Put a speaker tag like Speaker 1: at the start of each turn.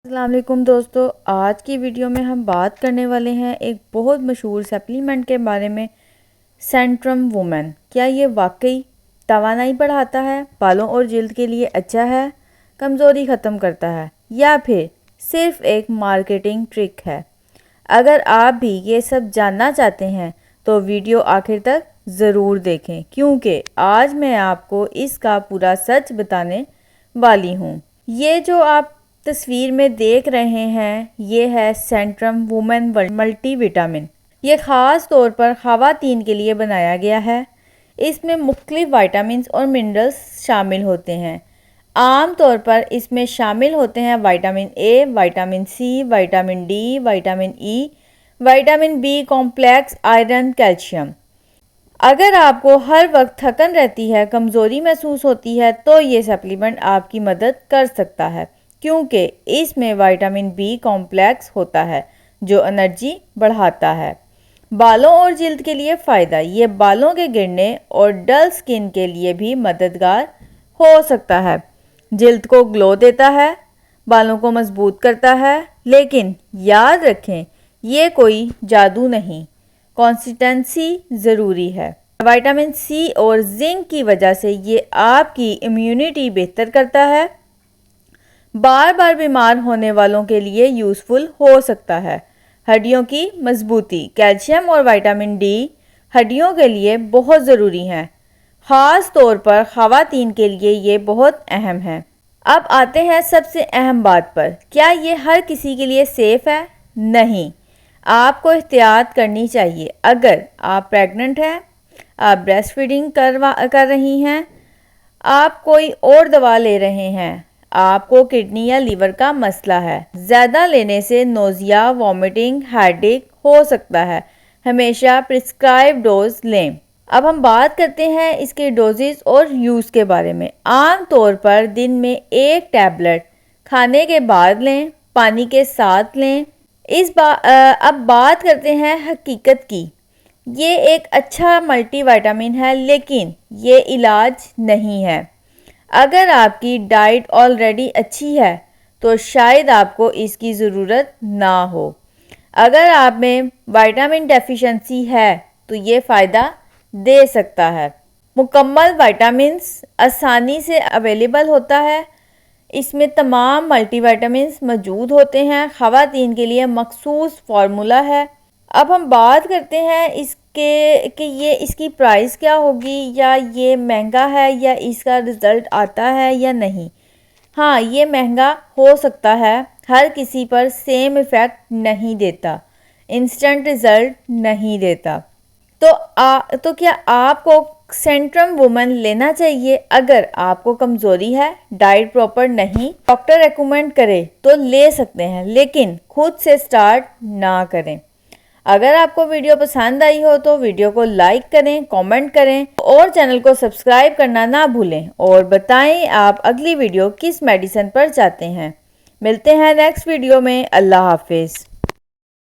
Speaker 1: السلام علیکم دوستو، آج کی ویڈیو میں ہم بات کرنے والے ہیں ایک بہت مشہور سپلیمنٹ کے بارے میں، سینٹرم وومن۔ کیا یہ واقعی توانائی بڑھاتا ہے، بالوں اور جلد کے لیے اچھا ہے، کمزوری ختم کرتا ہے، یا پھر صرف ایک مارکیٹنگ ٹرک ہے؟ اگر آپ بھی یہ سب جاننا چاہتے ہیں تو ویڈیو آخر تک ضرور دیکھیں، کیونکہ آج میں آپ کو اس کا پورا سچ بتانے والی ہوں۔ یہ جو آپ تصویر میں دیکھ رہے ہیں یہ ہے سینٹرم وومن ملٹی وٹامن۔ یہ خاص طور پر خواتین کے لیے بنایا گیا ہے۔ اس میں مختلف وائٹامنز اور منرلز شامل ہوتے ہیں۔ عام طور پر اس میں شامل ہوتے ہیں vitamin A, vitamin C, vitamin D, vitamin E, vitamin B complex, iron, calcium. اگر آپ کو ہر وقت تھکن رہتی ہے، کمزوری محسوس ہوتی ہے تو یہ سپلیمنٹ آپ کی مدد کر سکتا ہے، کیونکہ اس میں وائٹامن بی کمپلیکس ہوتا ہے جو انرجی بڑھاتا ہے۔ بالوں اور جلد کے لیے فائدہ۔ یہ بالوں کے گرنے اور ڈل سکن کے لیے بھی مددگار ہو سکتا ہے۔ جلد کو گلو دیتا ہے، بالوں کو مضبوط کرتا ہے، لیکن یاد رکھیں یہ کوئی جادو نہیں، کنسسٹنسی ضروری ہے۔ وائٹامن سی اور زنک کی وجہ سے یہ آپ کی امیونٹی بہتر کرتا ہے، بار بار بیمار ہونے والوں کے لیے یوزفل ہو سکتا ہے۔ ہڈیوں کی مضبوطی۔ کیلشیم اور وائٹامن ڈی ہڈیوں کے لیے بہت ضروری ہیں، خاص طور پر خواتین کے لیے یہ بہت اہم ہے۔ اب آتے ہیں سب سے اہم بات پر، کیا یہ ہر کسی کے لیے سیف ہے؟ نہیں، آپ کو احتیاط کرنی چاہیے۔ اگر آپ پریگننٹ ہیں، آپ بریسٹ فیڈنگ کر رہی ہیں، آپ کوئی اور دوا لے رہے ہیں، آپ کو کڈنی یا لیور کا مسئلہ ہے، زیادہ لینے سے نوزیا، وامٹنگ، ہیڈ ایک ہو سکتا ہے، ہمیشہ پرسکرائب ڈوز لیں۔ اب ہم بات کرتے ہیں اس کے ڈوزز اور یوز کے بارے میں۔ عام طور پر دن میں ایک ٹیبلٹ کھانے کے بعد لیں، پانی کے ساتھ لیں۔ اب بات کرتے ہیں حقیقت کی۔ یہ ایک اچھا ملٹی وائٹامن ہے، لیکن یہ علاج نہیں ہے۔ اگر آپ کی ڈائٹ آلریڈی اچھی ہے تو شاید آپ کو اس کی ضرورت نہ ہو۔ اگر آپ میں وائٹامن ڈیفیشنسی ہے تو یہ فائدہ دے سکتا ہے۔ مکمل وائٹامنز آسانی سے اویلیبل ہوتا ہے۔ اس میں تمام ملٹی وائٹامنز موجود ہوتے ہیں۔ خواتین کے لیے مخصوص فارمولا ہے۔ اب ہم بات کرتے ہیں کہ یہ اس کی پرائس کیا ہوگی، یا یہ مہنگا ہے، یا اس کا رزلٹ آتا ہے یا نہیں۔ ہاں، یہ مہنگا ہو سکتا ہے، ہر کسی پر سیم ایفیکٹ نہیں دیتا، انسٹنٹ رزلٹ نہیں دیتا۔ تو کیا آپ کو سینٹرم وومن لینا چاہیے؟ اگر آپ کو کمزوری ہے، ڈائٹ پراپر نہیں، ڈاکٹر ریکمینڈ کرے تو لے سکتے ہیں، لیکن خود سے سٹارٹ نہ کریں۔ اگر آپ کو ویڈیو پسند آئی ہو تو ویڈیو کو لائک کریں، کامنٹ کریں اور چینل کو سبسکرائب کرنا نہ بھولیں، اور بتائیں آپ اگلی ویڈیو کس میڈیسن پر چاہتے ہیں۔ ملتے ہیں نیکسٹ ویڈیو میں۔ اللہ حافظ۔